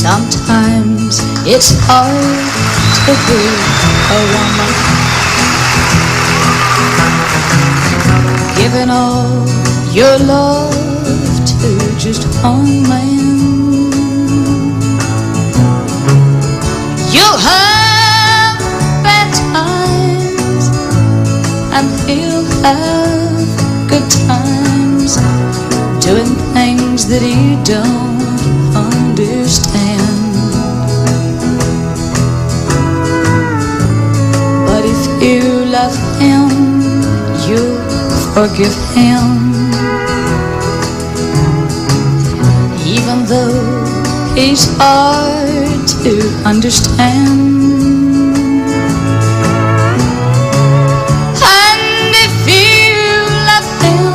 Sometimes it's hard to be a woman, giving all your love to just one man. You'll have bad times and he'll have good times, doing things that you don't understand. But if you love him, you'll forgive him, even though he's hard to understand. And if you love him,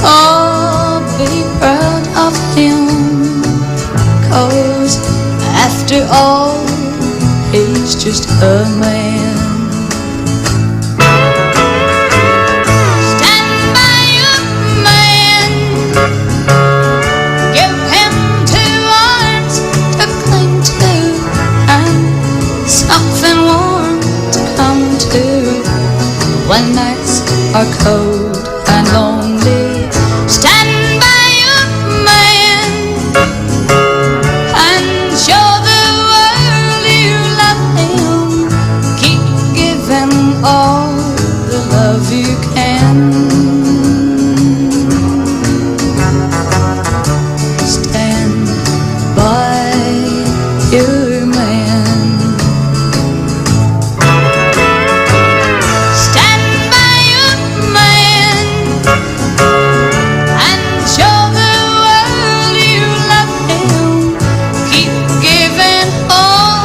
oh, be proud of him, 'cause after all, he's just a man. Stand by your man, give him 2 arms to cling to, and something warm to come to when nights are cold and lonely. Stand by your man and show the world you love him. Keep giving all the love you can. Stand by your man. Stand by your man and show the world you love him. Keep giving all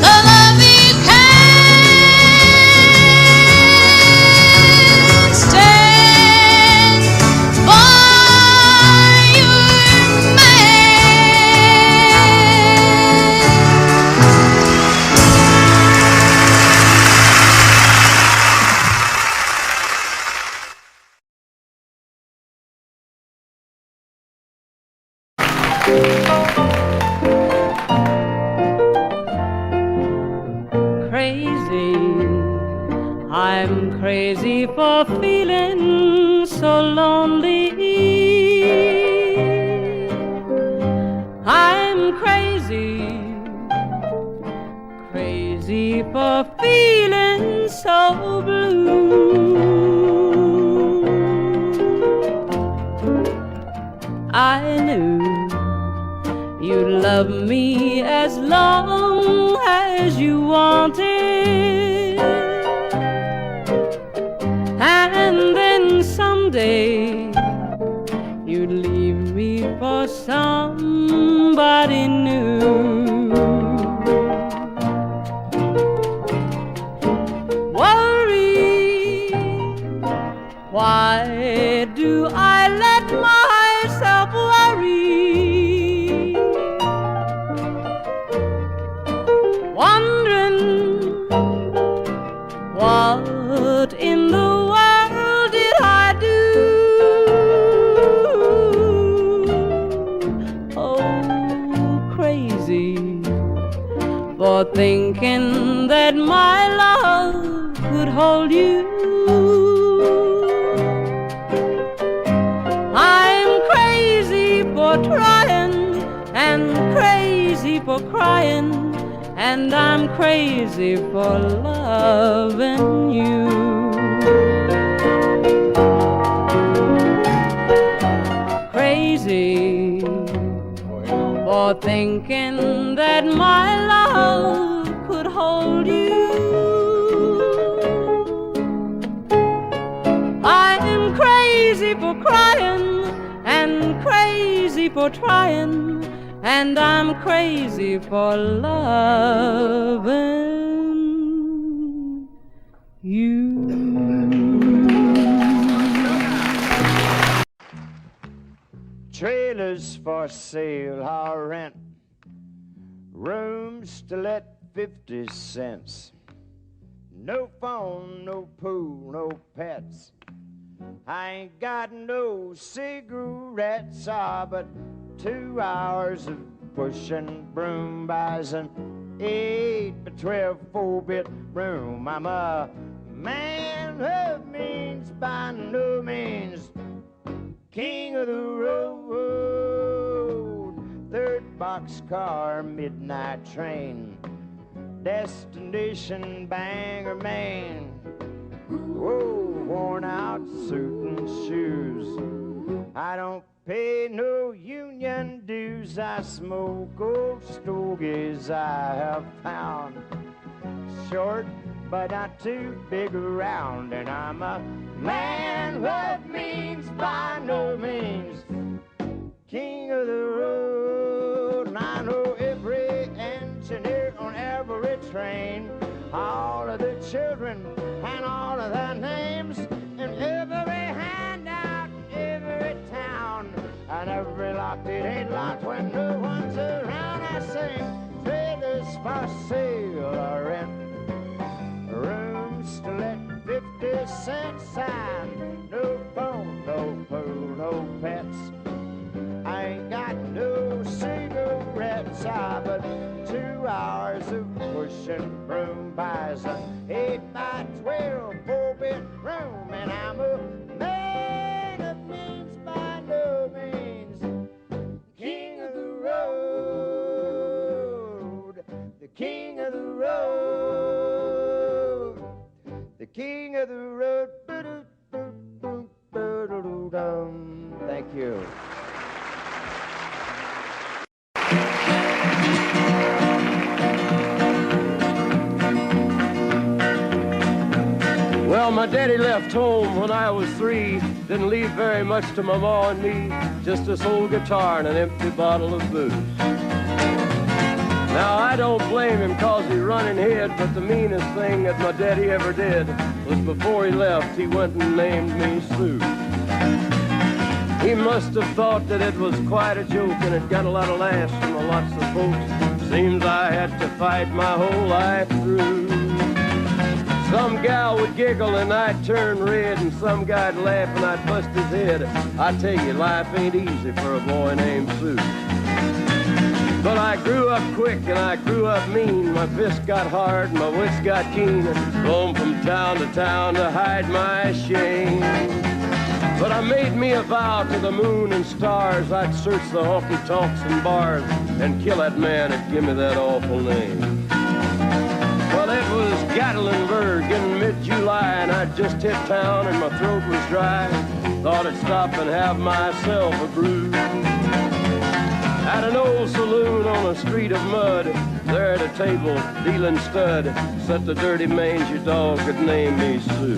the love you can. Stand by your Crazy, I'm crazy for feeling so lonely. I'm crazy, crazy for feeling so blue. I knew you'd love me as long as you wanted, and then someday you'd leave me for somebody new. Worry, why do I let myself worry? Wondering what in the world did I do? Oh, crazy for thinking that my love could hold you. I'm crazy for trying and crazy for crying, and I'm crazy for loving you. Crazy for thinking that my love could hold you. I'm crazy for crying and crazy for trying, and I'm crazy for loving you. Trailers for sale or rent, rooms to let 50 cents. No phone, no pool, no pets. I ain't got no cigarettes, but 2 hours of pushing broom buys an 8x12 4-bit room. I'm a man of means by no means, king of the road. Third boxcar, midnight train, destination Bangor, Maine. Whoa, worn out suit and shoes. I don't pay no union dues. I smoke old stogies I have found, short but not too big around. And I'm a man of means by no means, king of the road. And I know every engineer on every train, all of the children and all of their names, and every handout in every town, and every lock that ain't locked when no one's around. I sing trailers for sale or rent, rooms to let, 50-cent sign, no phone, no food, no pets. I ain't got no cigarettes, but 2 hours of pushing broom buys an 8x12 4-bit room. And I'm a man of means by no means, king of the road, the king of the road, the king of the road. Thank you. Well, my daddy left home when I was 3. Didn't leave very much to my ma and me, just this old guitar and an empty bottle of booze. Now, I don't blame him 'cause he running hid, but the meanest thing that my daddy ever did was before he left, he went and named me Sue. He must have thought that it was quite a joke, and it got a lot of laughs from lots of folks. Seems I had to fight my whole life through. Some gal would giggle and I'd turn red, and some guy'd laugh and I'd bust his head. I tell you, life ain't easy for a boy named Sue. But I grew up quick and I grew up mean. My fists got hard and my wits got keen. Roamed from town to hide my shame. But I made me a vow to the moon and stars, I'd search the honky-tonks and bars and kill that man that give me that awful name. Well, it was Gatlinburg in mid-July, and I'd just hit town and my throat was dry. Thought I'd stop and have myself a brew. At an old saloon on a street of mud, there at a table, dealing stud, sat the dirty mangy dog that named me Sue.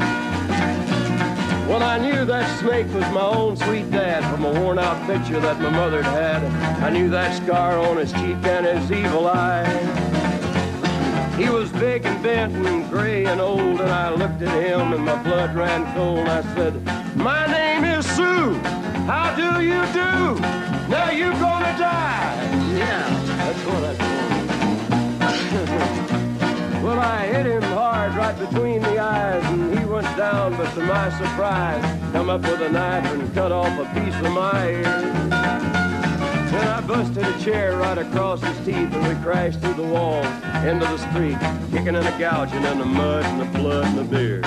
Well, I knew that snake was my own sweet dad from a worn-out picture that my mother'd had. I knew that scar on his cheek and his evil eye. He was big and bent and gray and old, and I looked at him and my blood ran cold. I said, "My name is Sue. How do you do? Now you gonna die." Yeah, that's what I told him. Well, I hit him hard right between the eyes, and he went down, but to my surprise, come up with a knife and cut off a piece of my ear. Then I busted a chair right across his teeth, and we crashed through the walls into the street, kicking and a gouging in the mud and the blood and the beer.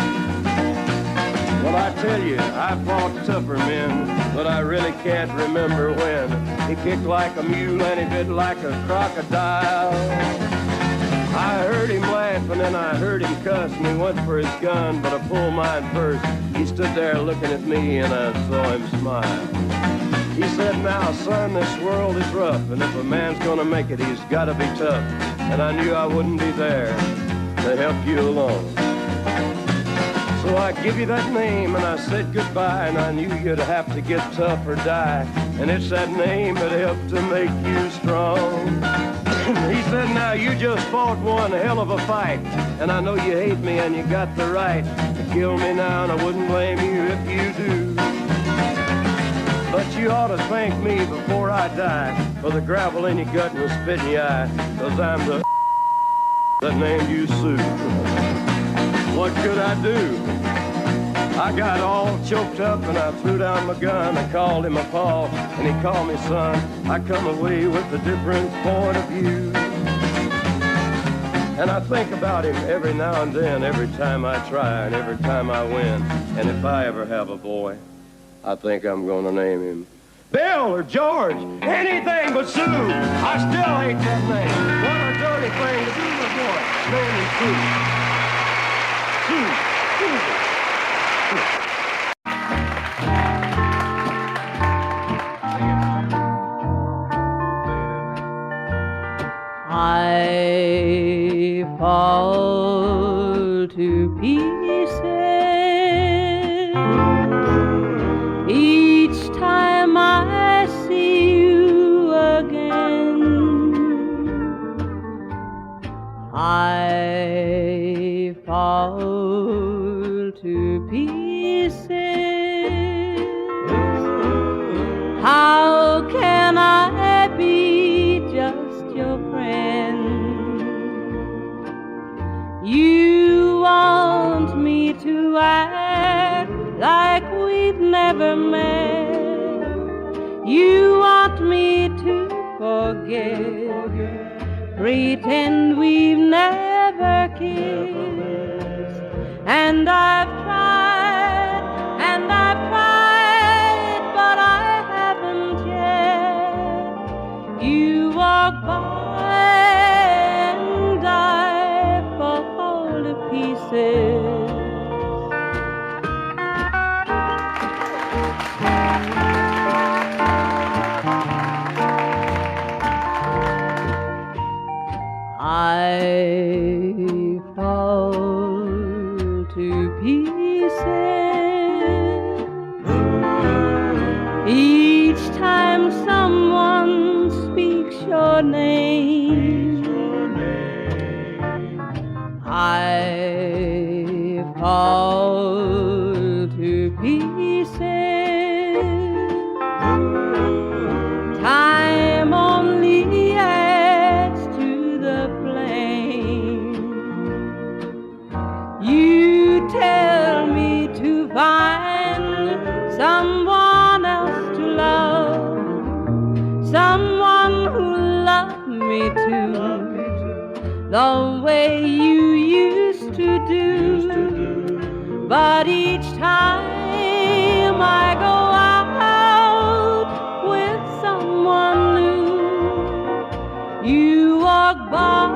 Well, I tell you, I fought tougher men, but I really can't remember when. He kicked like a mule and he bit like a crocodile. I heard him laugh and then I heard him cuss, and he went for his gun, but I pulled mine first. He stood there looking at me and I saw him smile. He said, "Now, son, this world is rough, and if a man's gonna make it, he's gotta be tough." And I knew I wouldn't be there to help you along. So I give you that name and I said goodbye, and I knew you'd have to get tough or die. And it's that name that helped to make you strong. He said, "Now you just fought one hell of a fight, and I know you hate me and you got the right to kill me now, and I wouldn't blame you if you do. But you ought to thank me before I die for the gravel in your gut and the spit in your eye, 'cause I'm the that named you Sue. What could I do?" I got all choked up and I threw down my gun. I called him a pa and he called me son. I come away with a different point of view. And I think about him every now and then, every time I try and every time I win. And if I ever have a boy, I think I'm gonna name him Bill or George, anything but Sue. I still hate that name. What a dirty thing to do with a boy. Name him Sue. Sue. I fall to pieces each time I see you again. I fall to pieces. How can I be just your friend? You want me to act like we've never met. You want me to forget, pretend we've never kissed. And I've tried, but I haven't yet. You walk by and I fall to pieces. I fall to pieces each time someone speaks your name. I fall to pieces. Time only adds to the flame. You tell me to find someone else to love, someone who loved me too, the way you used to do. But each time I go out with someone new, you walk by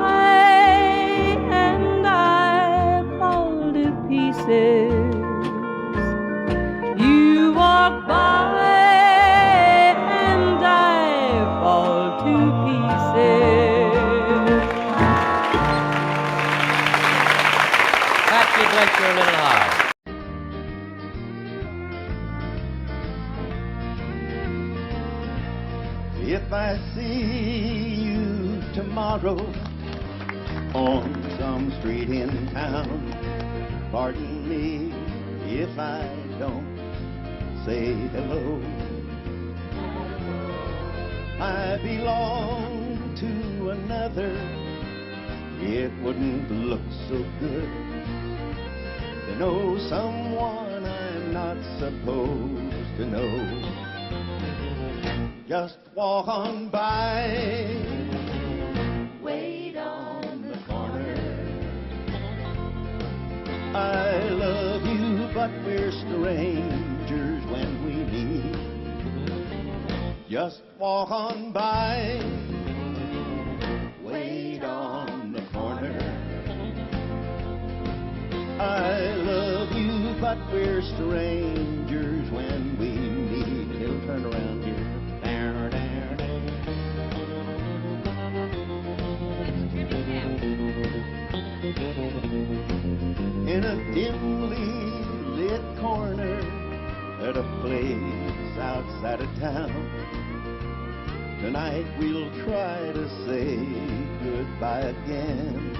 and I fall to pieces. You walk by and I fall to pieces. Patsy Fletcher, a little high. If I see you tomorrow on some street in town, pardon me if I don't say hello. I belong to another. It wouldn't look so good to know someone I'm not supposed to know. Just walk on by, wait on the corner. I love you, but we're strangers when we meet. Just walk on by, wait on the corner. I love you, but we're strangers when we meet. He'll turn around here. In a dimly lit corner at a place outside of town, tonight we'll try to say goodbye again.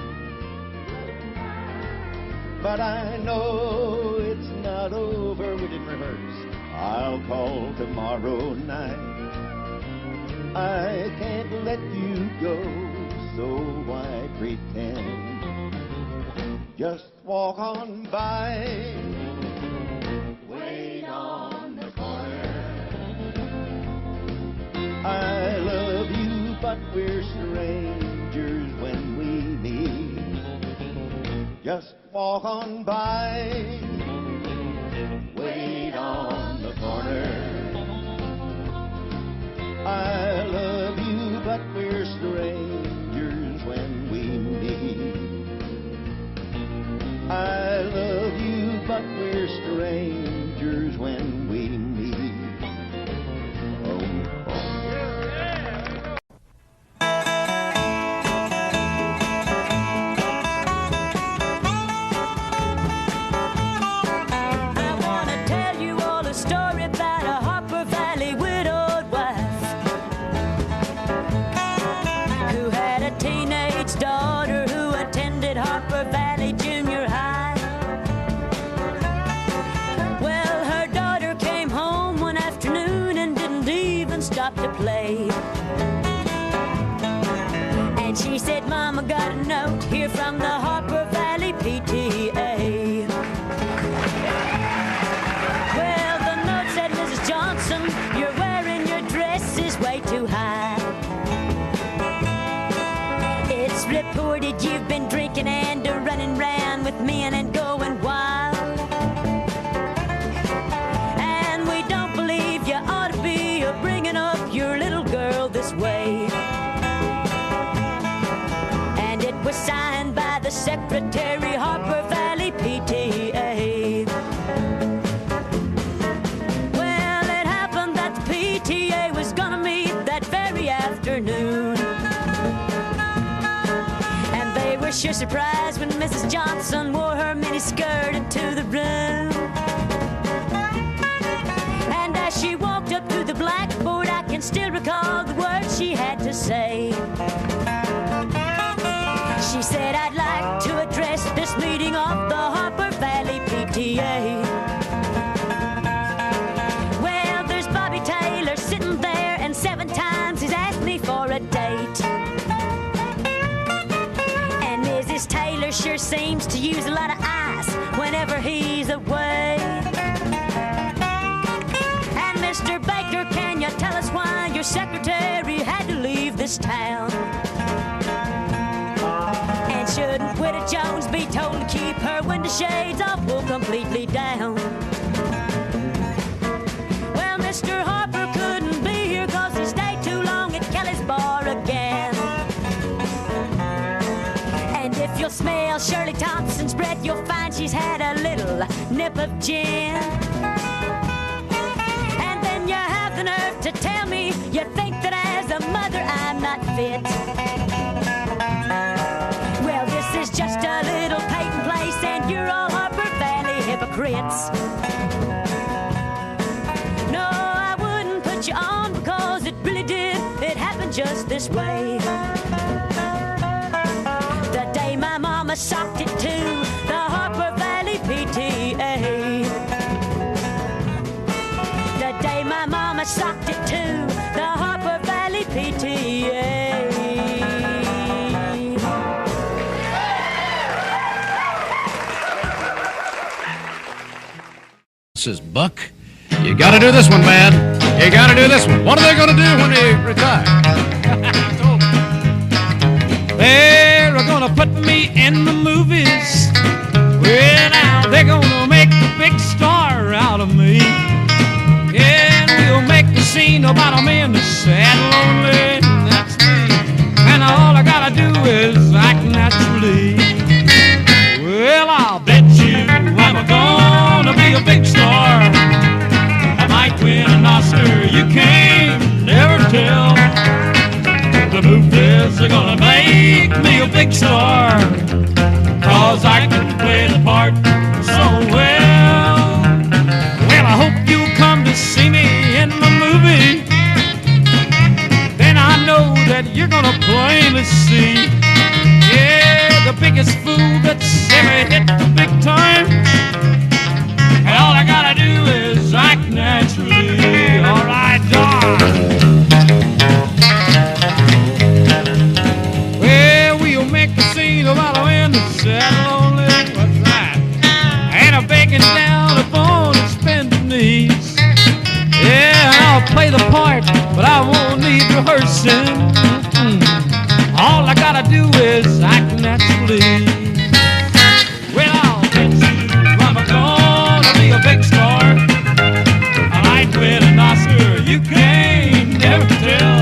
But I know it's not over. We didn't rehearse. I'll call tomorrow night. I can't let you go, so why pretend? Just walk on by, but we're strangers when we meet. Just walk on by, wait on the corner. I love you, but we're strangers when we meet. I love you, but we're strangers when we meet. To play. And she said, Mama, got a note here from the Harper Valley PTA. Well, the note said, Mrs. Johnson, you're wearing your dress is way too high. It's reported you've been drinking and running round with men and going wild. And we don't believe you ought to be bringing up your little girl this way. And it was signed by the Secretary, Harper Valley PTA. Well, it happened that the PTA was gonna meet that very afternoon. And they were sure surprised when Mrs. Johnson wore her miniskirt into the room. And as she walked up to the blackboard, I can still recall the words she had to say. She said, I'd like to address this meeting of the Harper Valley PTA. Well, there's Bobby Taylor sitting there, and 7 times he's asked me for a date. And Mrs. Taylor sure seems to use a lot of ice whenever he's away. Mr. Baker, can you tell us why your secretary had to leave this town? And shouldn't Widow Jones be told to keep her window shades off or completely down? Well, Mr. Harper couldn't be here 'cause he stayed too long at Kelly's bar again. And if you'll smell Shirley Thompson's breath, you'll find she's had a little nip of gin. You have the nerve to tell me you think that as a mother I'm not fit. Well, this is just a little Peyton place, and you're all Harper Valley hypocrites. No, I wouldn't put you on because it really did. It happened just this way. The day my mama socked it to the Harper Valley PTA. The day my mama socked it to the Harper Valley PTA. This is Buck. You gotta do this one, man. You gotta do this one. What are they gonna do when they retire? They're gonna put me in the movies. Well, now they're gonna make a big star out of me. And we'll make a scene about a man that's sad and lonely, and that's me. And all I gotta do is act naturally. Well, I'll bet you I'm gonna be a big star. I might win an Oscar, you can't never tell. The movies are gonna make me a big star, 'cause I can play the part so well. Well, I hope you'll come to see me in the movie. Then I know that you're gonna plainly see, yeah, the biggest fool that's ever hit the big time. And all I gotta do is act naturally. All right, Don. Well, we'll make a scene about a man that's sad and lonely. What's that? And I'm begging down upon his bending knees. Yeah, I'll play the part, but I won't need rehearsing. all I gotta do is act naturally. Well, I'll bet you I'm gonna be a big star. I might win an Oscar, you can't never tell.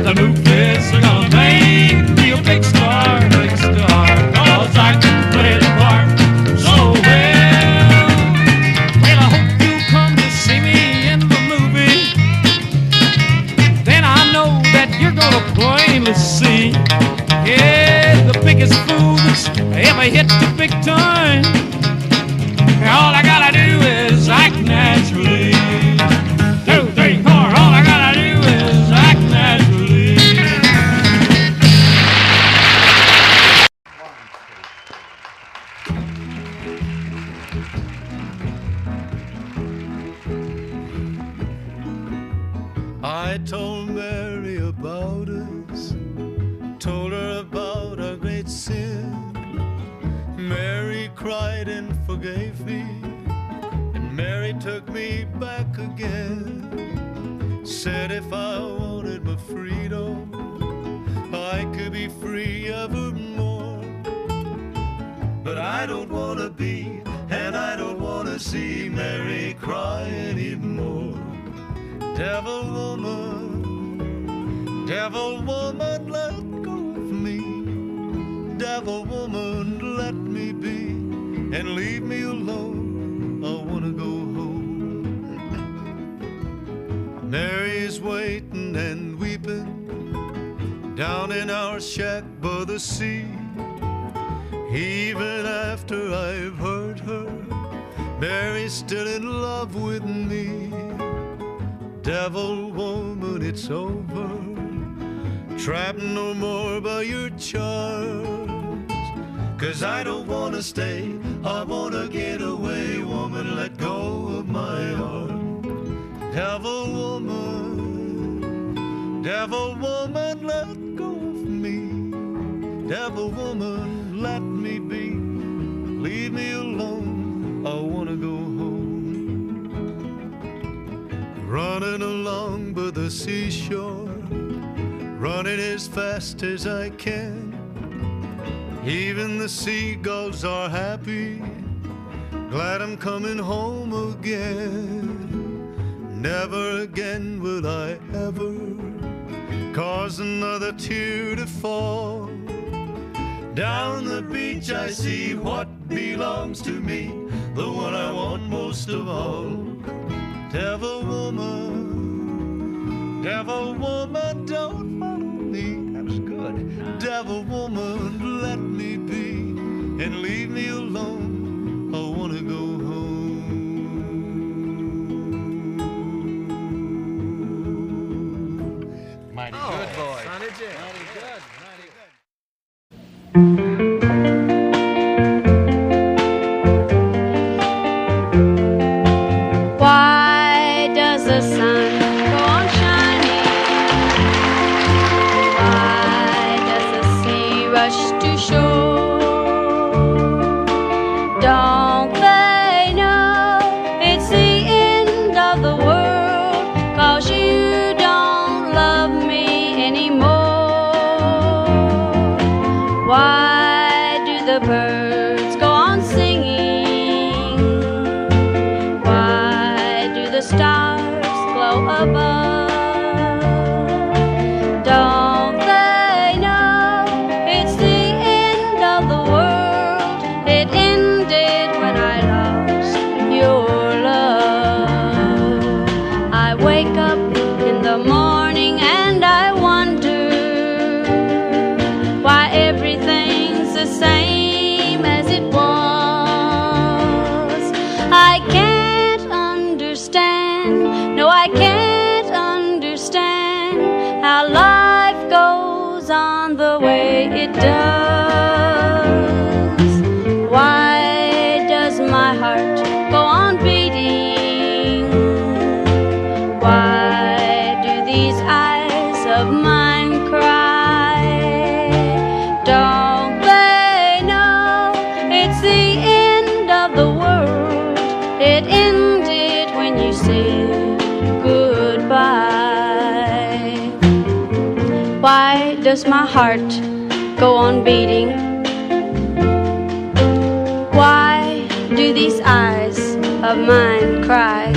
The movies are gonna make me a big star, big star. Cause I can play the part so well. Well, I hope you come to see me in the movie. Then I know that you're gonna plainly see, yeah, the biggest fool that's ever hit the big time. All I gotta do is act naturally. 2, 3, 4, all I gotta do is act naturally. I told Mary about us, told her about our great sin. Mary cried and forgave me, and Mary took me back again. Said if I wanted my freedom, I could be free evermore. But I don't want to be, and I don't want to see Mary cry anymore. Devil woman, let go of me. Devil woman, let me be, and leave me alone. I wanna go home. Mary's waiting and weeping down in our shack by the sea. Even after I've hurt her, Mary's still in love with me. Devil woman, it's over. Trapped no more by your charms. 'Cause I don't wanna stay, I wanna get away. Woman, let go of my arm. Devil woman, let go of me. Devil woman, let me be. Leave me alone, I wanna go home. Running along by the seashore, running as fast as I can. Even the seagulls are happy, glad I'm coming home again. Never again will I ever cause another tear to fall. Down the beach I see what belongs to me, the one I want most of all. Devil woman, don't follow me. That was good. Devil woman, let me be, and leave me alone. I wanna go home. Mighty good, boy. Sonny Jim. Mighty good. Mighty good. Why does the sun go on shining? Why does the sea rush to shore? Don't they know it's the end of the world? 'Cause you don't love me anymore. Why do the birds go on singing? Why do the stars glow above? Don't they know it's the end of the world? It ended when I lost your love. I wake up in the morning and I wonder why everything's the same as it was. I can't understand, no, I can't understand how life goes on the way it does. Why does my heart go on beating? Why do these eyes of mine cry? Don't they know it's the end of the world? It ended when you said goodbye. Why does my heart go on beating? Why do these eyes of mine cry?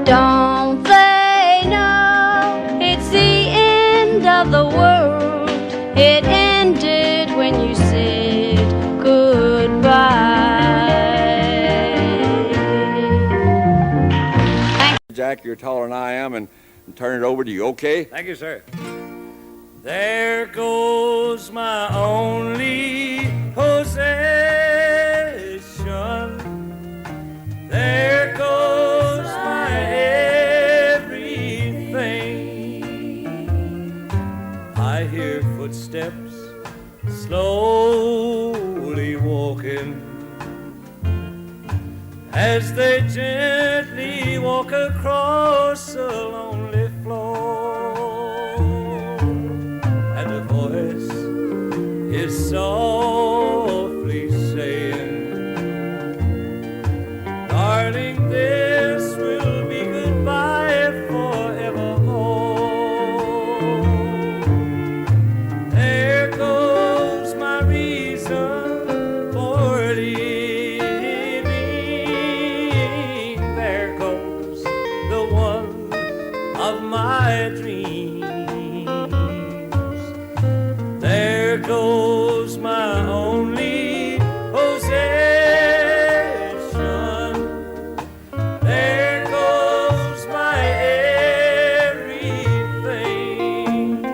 Don't they know it's the end of the world? It ended when you said goodbye. Jack, you're taller than I am, and turn it over to you, okay? Thank you, sir. There goes my only possession. There goes my everything. I hear footsteps slowly walking as they gently walk across a lonely floor, and a voice is softly saying, darling, this will be goodbye forevermore. There goes my reason for living. There goes the one of my dreams. There goes my only possession. There goes my everything.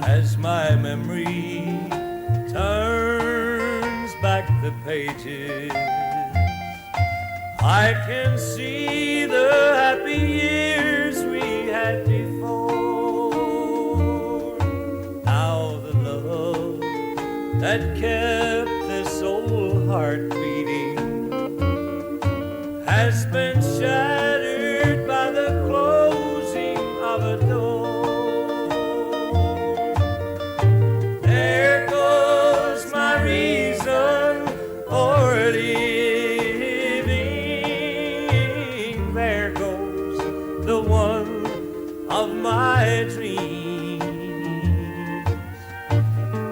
As my memory turns back the pages, I can see the happy years we had before. Now the love that kept this old heart beating has been shattered by the closing of a door. There goes my reason for living. There goes the one of my dreams.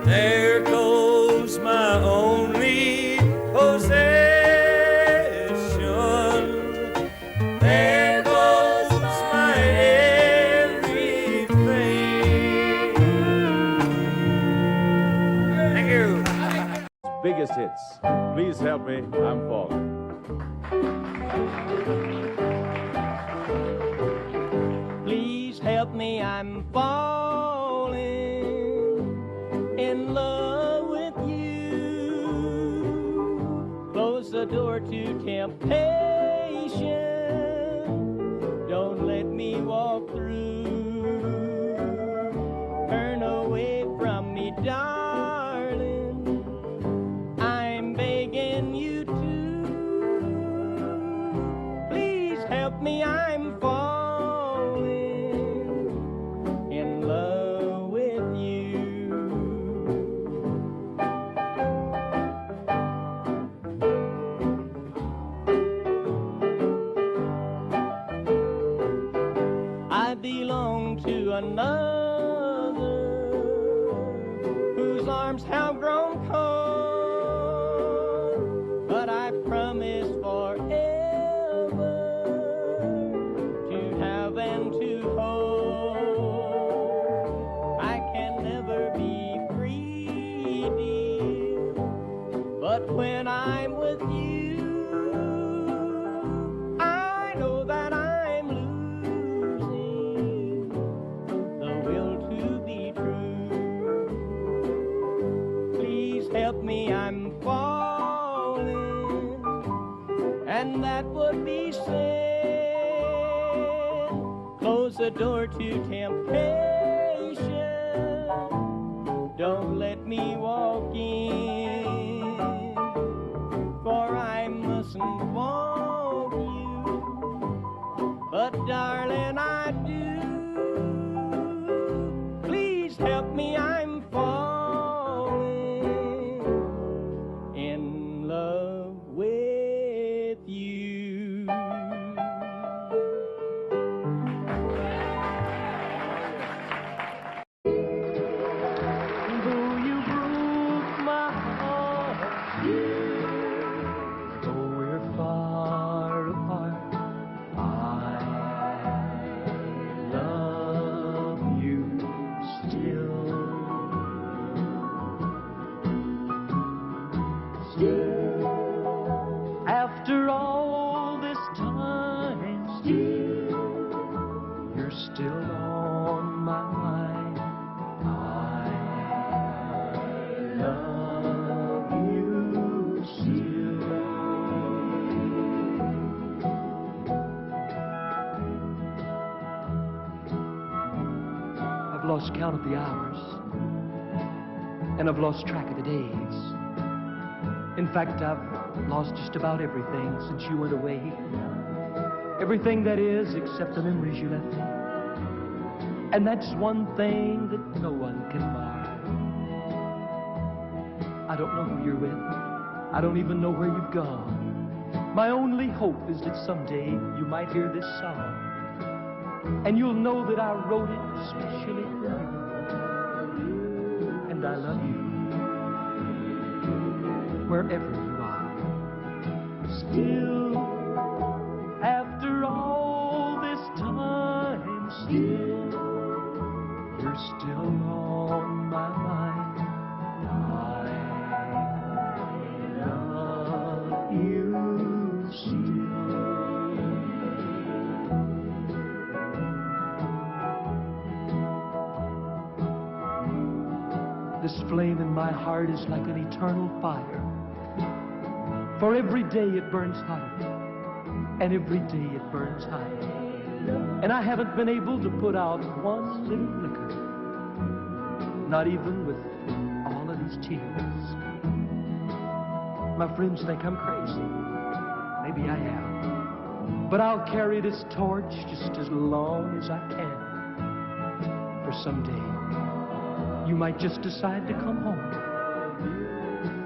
There goes my only possession. There goes my everything. Thank you. Biggest hits. Please help me, I'm falling. Please help me, I'm falling in love with you. Close the door to temptation. Don't let me walk through. Turn away from me, darling. I'm begging you to. Please help me, I'm falling in love with you. I belong to another whose arms have grown cold, but I promise forever to have and to hold. I can never be free, dear, but when I'm with you, I know that I'm losing the will to be true. Please help me, I'm falling, and that would be sin. Close the door to temptation. Don't let me walk in, for I mustn't want you. But darling, I do. me, I'm falling in love with you. Though you broke my heart, though we're far apart, I love you still. After all this time, you're still on my mind. I love you still. I've lost count of the hours, and I've lost track of the days. In fact, I've lost just about everything since you went away. Everything that is, except the memories you left me. And that's one thing that no one can mar. I don't know who you're with. I don't even know where you've gone. My only hope is that someday you might hear this song, and you'll know that I wrote it especially for you. And I love you wherever you are. Still, after all this time, still, you're still on my mind. I love you still. This flame in my heart is like an eternal fire. For every day it burns hotter, and every day it burns higher. And I haven't been able to put out one little flicker, not even with all of these tears. My friends think I'm crazy. Maybe I am. But I'll carry this torch just as long as I can. For someday, you might just decide to come home.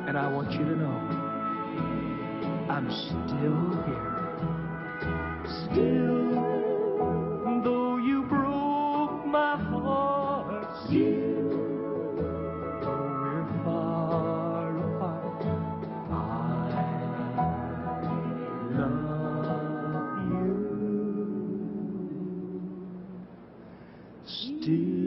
And I want you to know I'm still here. Still, though you broke my heart, still, though we're far apart, I love you still.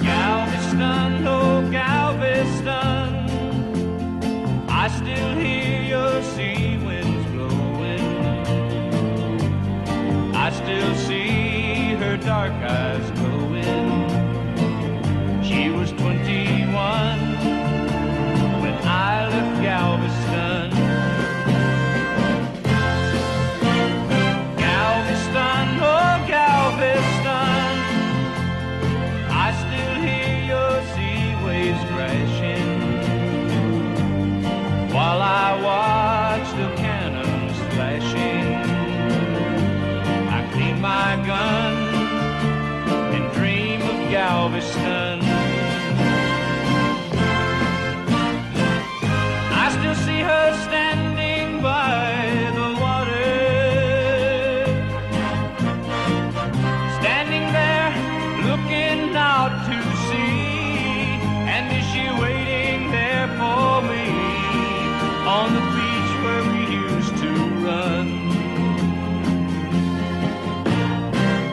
Galveston, oh Galveston, I still hear your sea winds blowing. I still see her dark eyes glowing. She was 21 when I left Galveston. Galveston, oh Galveston, I still hear your sea waves crashing, while I watch the cannons flashing. I clean my gun and dream of Galveston. I still see her standing by the water, standing there looking out to sea. And is she waiting there for me on the beach where we used to run?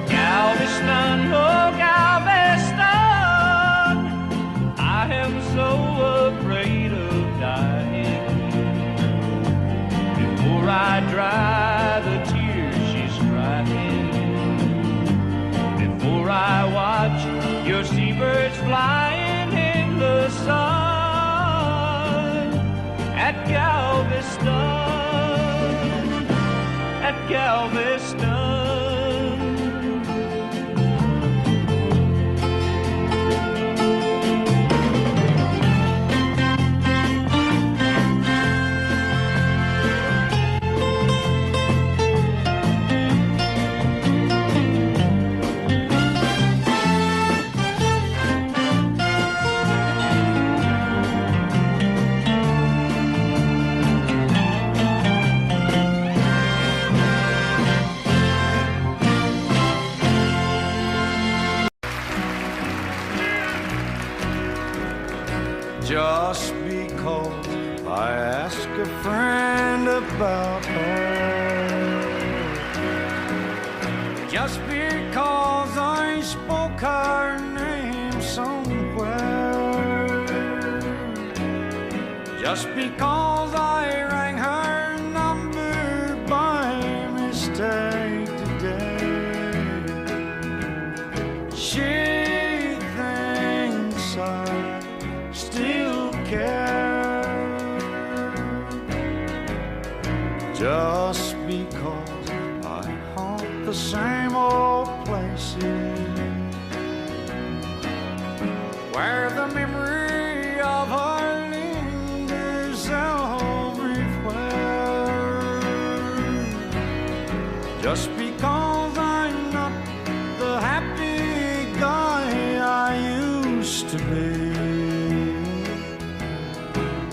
Galveston, oh Galveston, Galveston. Just because I ask a friend about her, just because I spoke her name somewhere, just because I rang her number by mistake today, she thinks I still care. Just because I haunt the same old places where the memory of her lingers everywhere. Just because I'm not the happy guy I used to be,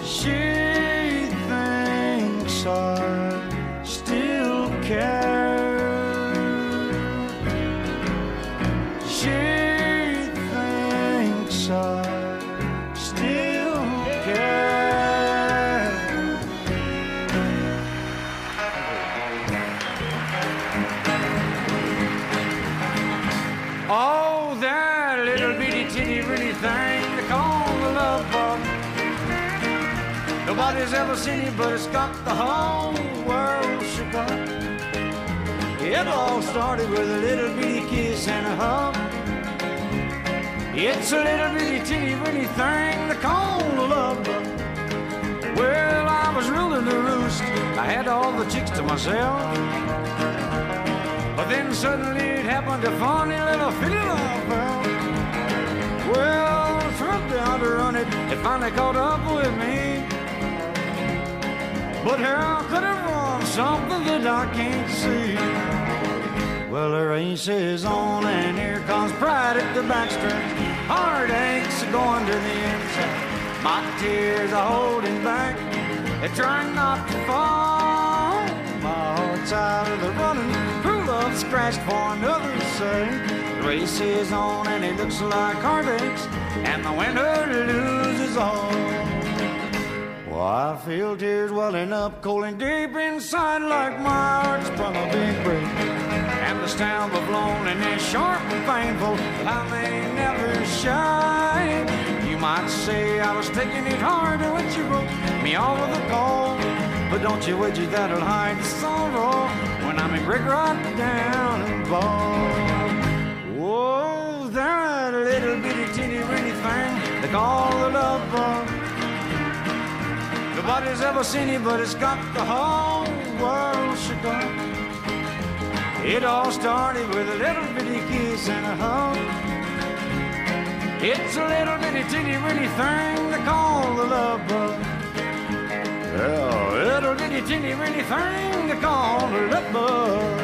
she thinks I still care. She thinks I still care. Oh, that little bitty titty bitty thing they call the love bug. Nobody's ever seen it, but it's got the whole world shook up. It all started with a little bitty kiss and a hug. It's a little bitty teeny bitty thing they call a love bug. Well, I was ruling the roost. I had all the chicks to myself. But then suddenly it happened, a funny little feeling I felt. Well, I tried down to run it. It finally caught up with me. But how could it run something that I can't see? Well, the race is on and here comes pride at the backstretch. Heartaches are going to the inside. My tears are holding back. They're trying not to fall. My heart's out of the running. True love scratched for another's sake. The race is on and it looks like heartaches, and the winner loses all. Well, I feel tears welling up cold and deep inside, like my heart's sprung a big break. And the stamp of loneliness sharp and painful, but I may never shine. You might say I was taking it hard when you broke me off with a call, but don't you wager that'll hide the sorrow when I'm in brick right down and bald. Whoa, that little bitty teeny weeny thing they call the love bug. Nobody's ever seen it, but it's got the whole world shook up. It all started with a little bitty kiss and a hug. It's a little bitty teeny weeny thing they call the love bug. Yeah, a little bitty teeny weeny thing they call the love bug.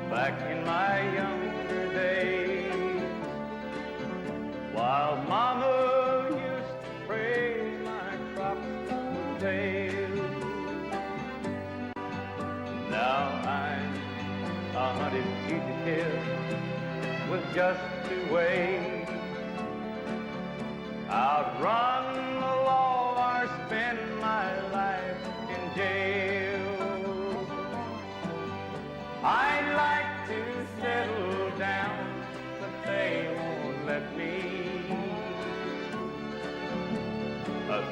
Back in my younger days, while Mama used to pray my crops would fail. Now I'm 100 fugitive with just 2 ways: outrun the law or spend my life in jail. I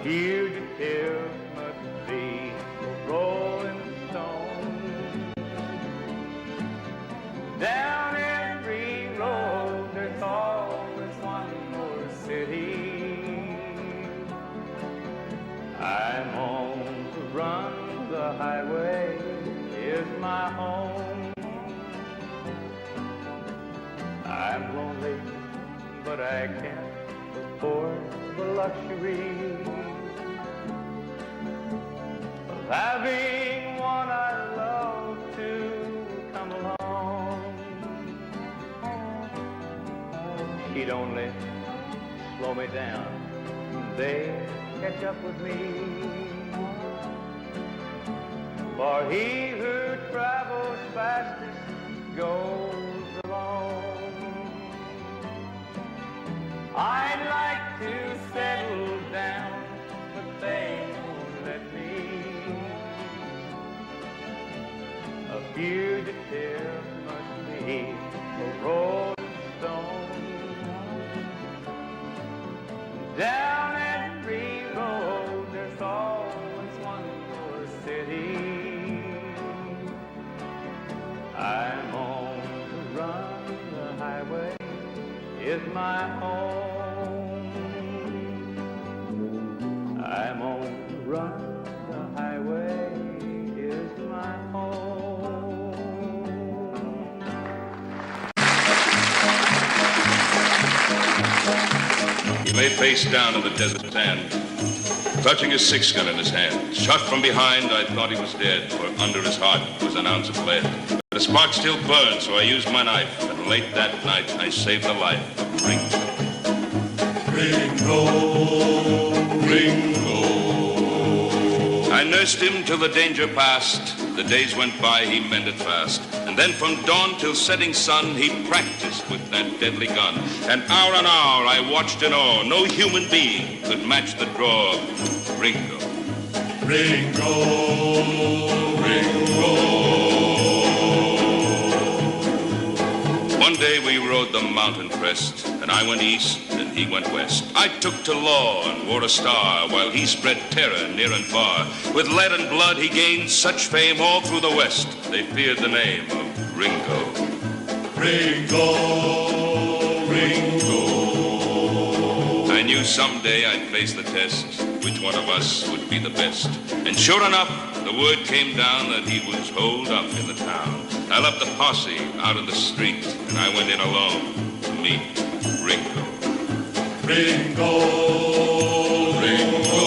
fugitive must be a rolling stone. Down every road there's always one more city. I'm on the run, the highway is my home. I'm lonely, but I can't afford the luxury of having one I love to come along. She'd only slow me down, they'd catch up with me. For he who travels fastest goes alone. I'd like to settle down, but they won't let me. A fugitive must be a rolling stone. Down every road there's always one more city. I'm on the run, the highway is my home. I'm on the run, the highway is my home. He lay face down in the desert sand, clutching his 6-gun in his hand. Shot from behind, I thought he was dead, for under his heart was an ounce of lead. But the spark still burned, so I used my knife, and late that night I saved the life of Ringo. Ringo, Ringo. I nursed him till the danger passed. The days went by, he mended fast. And then from dawn till setting sun, he practiced with that deadly gun. And hour on hour I watched in awe. No human being could match the draw of Ringo. Ringo, Ringo. One day we rode the mountain crest, and I went east and he went west. I took to law and wore a star, while he spread terror near and far. With lead and blood he gained such fame all through the west, they feared the name of Ringo. Ringo, Ringo. I knew someday I'd face the test, which one of us would be the best. And sure enough, the word came down that he was holed up in the town. I left the posse out in the street, and I went in alone to meet Ringo. Ringo, Ringo.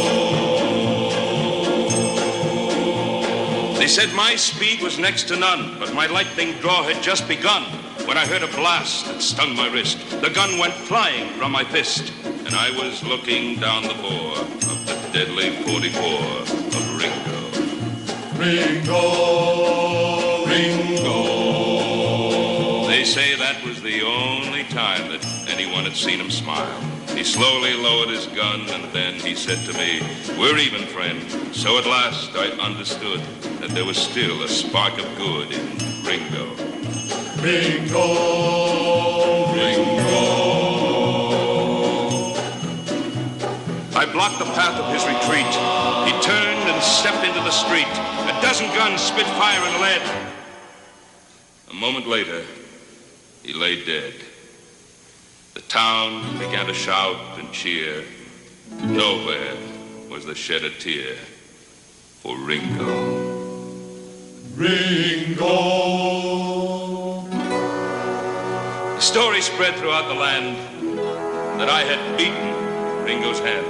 They said my speed was next to none, but my lightning draw had just begun when I heard a blast that stung my wrist. The gun went flying from my fist, and I was looking down the bore of the deadly 44 of Ringo. Ringo, Ringo. They say that was the only time that anyone had seen him smile. He slowly lowered his gun, and then he said to me, "We're even, friend." So at last I understood that there was still a spark of good in Ringo. Ringo, Ringo. I blocked the path of his retreat. He turned and stepped into the street. A dozen guns spit fire and lead. A moment later, he lay dead. The town began to shout and cheer. Nowhere was there shed a tear for Ringo. Ringo. The story spread throughout the land that I had beaten Ringo's hand.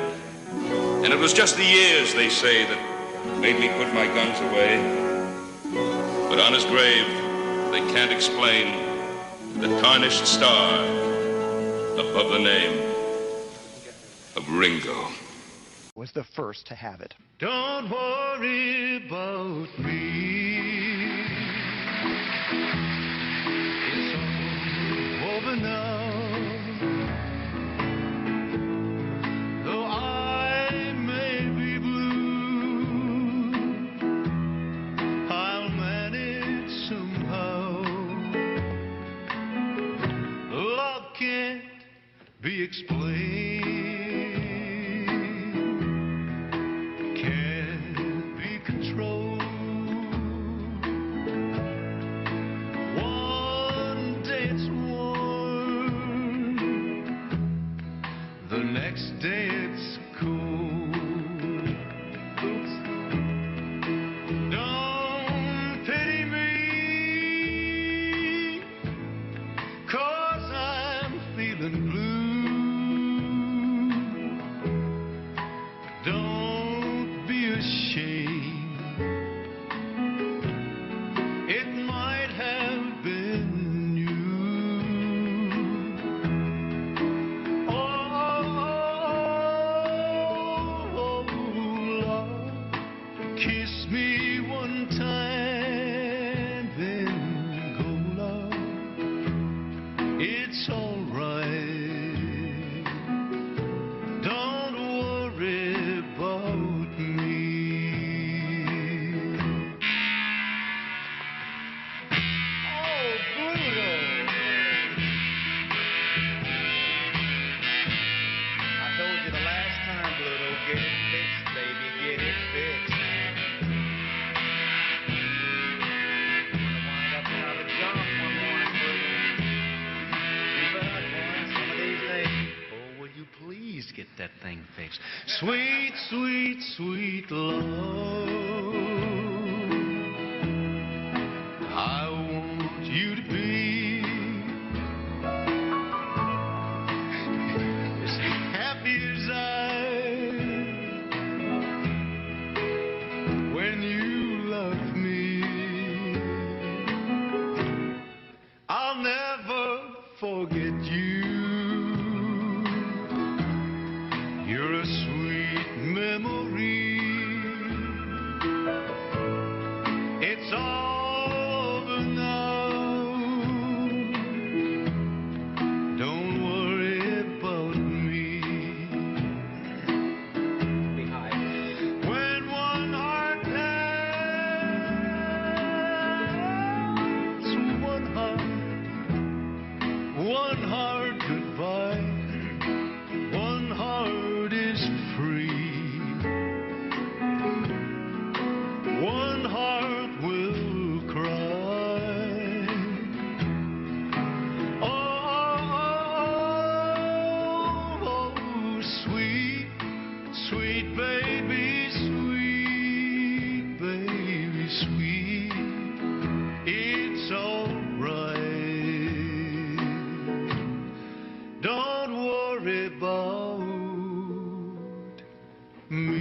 And it was just the years, they say, that made me put my guns away. But on his grave, they can't explain the tarnished star above the name of Ringo. Was the first to have it. Don't worry about me. It's all over now. Though I may be blue, I'll manage somehow. Love can't be explained. Kiss me one time, then go, love. It's all right. Don't worry about me. Oh, Pluto! I told you the last time, Pluto, get it fixed, baby, get it fixed. Wind up out of junk one morning, Pluto. Keep it up, boy, some of these days. Oh, will you please get that thing fixed? Sweet, sweet, sweet love, I want you to be as happy as I when you love me. I'll never forget you. You're a sweet memory. It's all over now. Don't worry about me. When one heart tells one heart goodbye, one heart is free. One heart will cry. Oh, sweet, sweet baby, sweet baby, sweet. It's all right. Don't worry about me.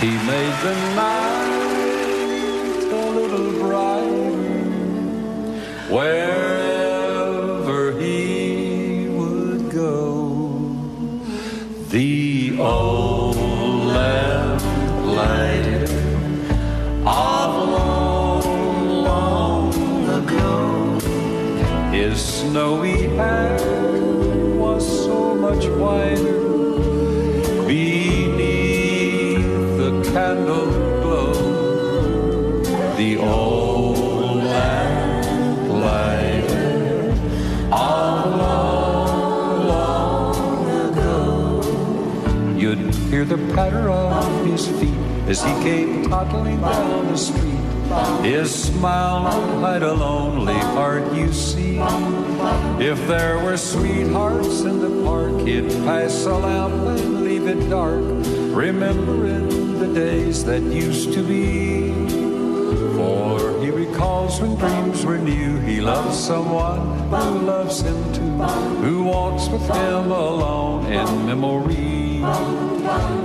He made the night a little brighter wherever he would go. The old lamp lighted of long, long ago. His snowy hair was so much whiter beneath the candle glow. The old lamp lighted of long, long ago. You'd hear the patter of his feet as he came toddling down the street. His smile would hide a lonely heart, you see. If there were sweethearts in the park, he'd pass a lamp and leave it dark, remembering the days that used to be. For he recalls when dreams were new, he loves someone who loves him too, who walks with him alone in memory.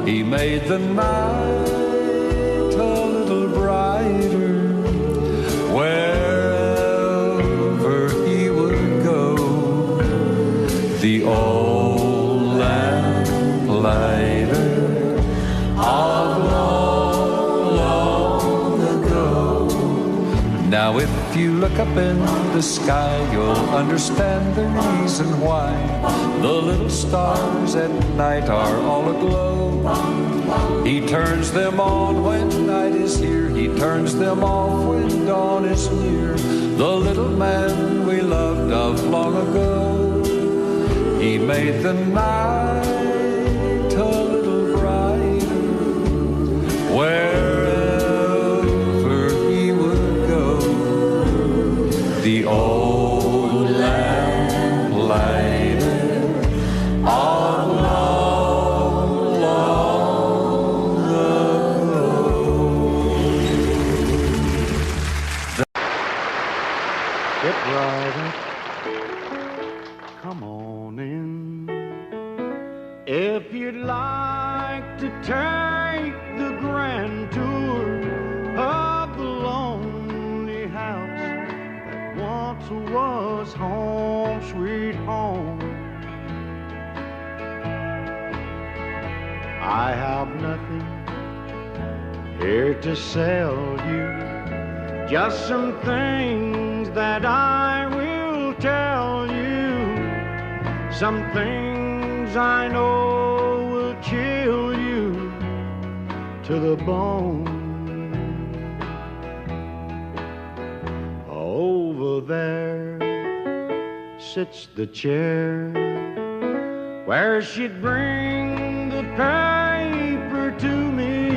He made the night a little brighter wherever he would go. The old lamp lighter of long, long ago. Now if you look up in the sky, you'll understand the reason why the little stars at night are all aglow. He turns them on when night is here, he turns them off when dawn is near. The little man we loved of long ago, he made the night a little brighter wherever he would go. The old lamp lighted of long, long ago. Get right up, come on in. If you'd like to take the grand tour of the lonely house once was home, sweet home. I have nothing here to sell you, just some things that I will tell you, some things I know will chill you to the bone. Over there sits the chair where she'd bring the paper to me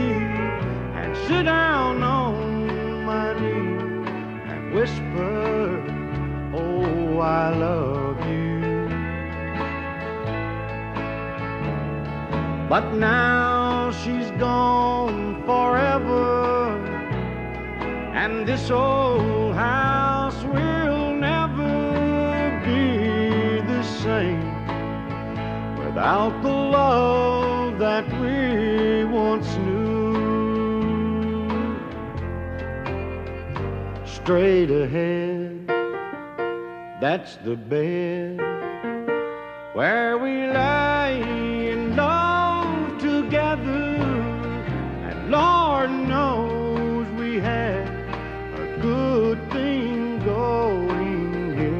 and sit down on my knee and whisper, oh, I love you. But now she's gone forever, and this old house will never be the same without the love that we once knew. Straight ahead, that's the bed where we lay in love together, and Lord knows we had a good thing going here.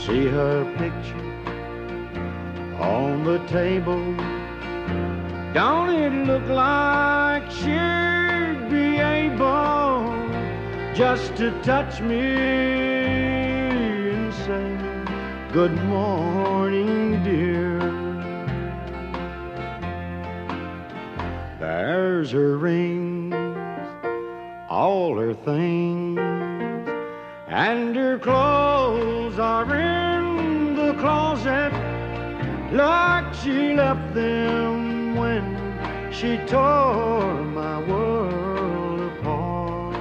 See her picture on the table. Don't it look like she'd be able just to touch me and say, good morning, dear. There's her rings all her things, and her clothes are in the closet like she left them when she tore my world apart.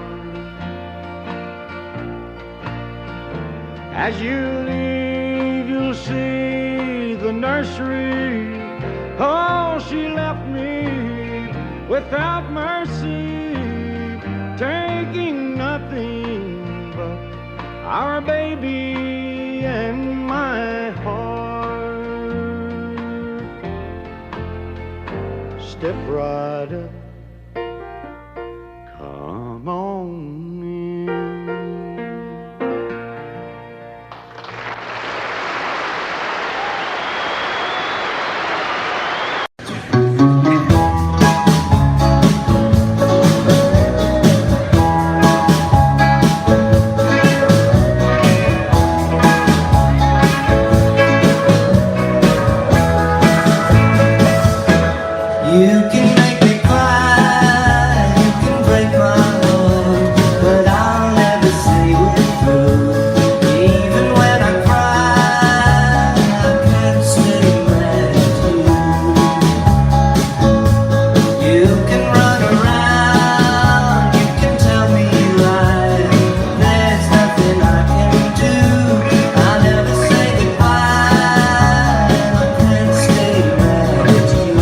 As you leave, you'll see the nursery. Oh, she left me without mercy, taking nothing but our baby and my heart. Step right up, come on in. You can make me cry, you can break my heart, but I'll never say we're through. Even when I cry, I can't stay mad at you. You can run around, you can tell me you lied, there's nothing I can do. I'll never say goodbye, I can't stay mad at you.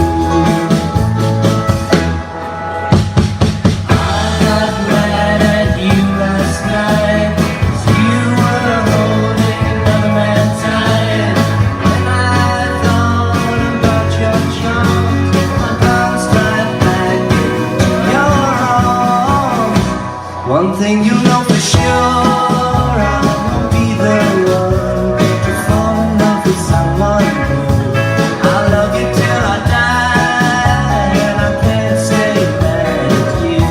One thing you know for sure, I won't be the one to fall in love with someone new. I'll love you till I die, and I can't stay mad at you.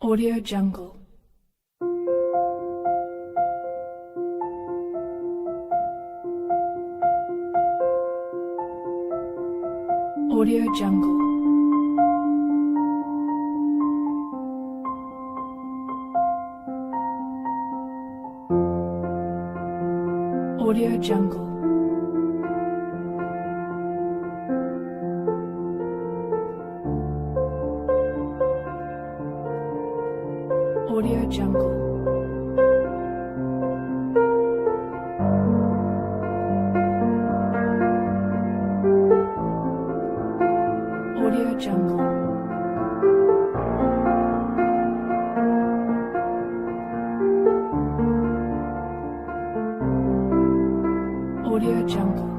Audio Jungle. Audio Jungle. Audio Jungle. Audio Jungle. Audio Jungle. Audio Jungle.